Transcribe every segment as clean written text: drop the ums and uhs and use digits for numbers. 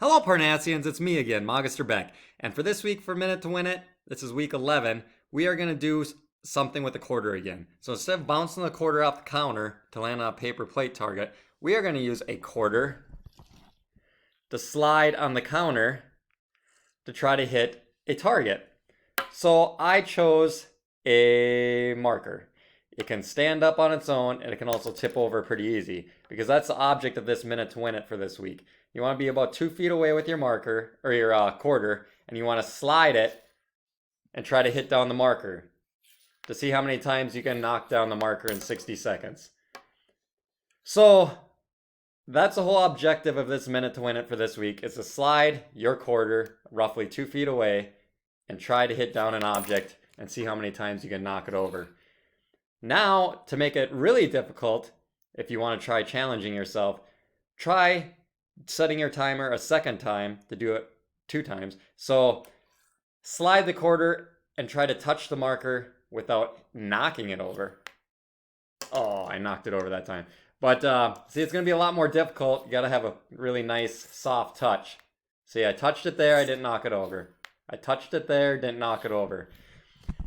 Hello, Parnassians. It's me again, Magister Beck. And for this week, for Minute to Win It, this is week 11, we are going to do something with the quarter again. So instead of bouncing the quarter off the counter to land on a paper plate target, we are going to use a quarter to slide on the counter to try to hit a target. So I chose a marker. It can stand up on its own, and it can also tip over pretty easy, because that's the object of this Minute to Win It for this week. You want to be about 2 feet away with your marker, or your quarter, and you want to slide it and try to hit down the marker to see how many times you can knock down the marker in 60 seconds. So that's the whole objective of this Minute to Win It for this week, is to slide your quarter roughly 2 feet away and try to hit down an object and see how many times you can knock it over. Now, to make it really difficult, if you want to try challenging yourself, try setting your timer a second time to do it 2 times. So slide the quarter and try to touch the marker without knocking it over. Oh, I knocked it over that time. But see, it's going to be a lot more difficult. You got to have a really nice, soft touch. See, I touched it there, I didn't knock it over. I touched it there, didn't knock it over.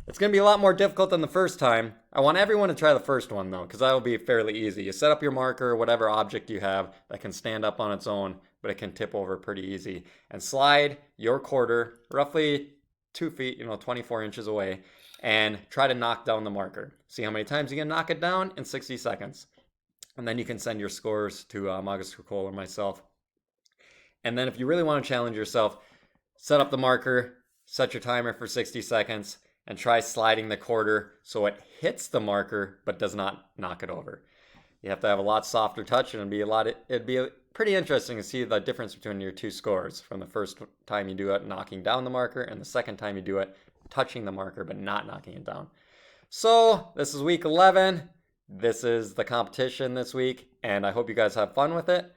It's going to be a lot more difficult than the first time. I want everyone to try the first one, though, because that will be fairly easy. You set up your marker, whatever object you have that can stand up on its own, but it can tip over pretty easy. And slide your quarter roughly 2 feet, 24 inches away, and try to knock down the marker. See how many times you can knock it down in 60 seconds. And then you can send your scores to Magister Cole or myself. And then if you really want to challenge yourself, set up the marker, set your timer for 60 seconds, and try sliding the quarter so it hits the marker but does not knock it over. You have to have a lot softer touch, and it'd be pretty interesting to see the difference between your 2 scores from the first time you do it knocking down the marker and the second time you do it touching the marker but not knocking it down. So this is week 11. This is the competition this week, and I hope you guys have fun with it.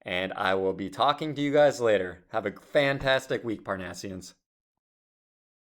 And I will be talking to you guys later. Have a fantastic week, Parnassians.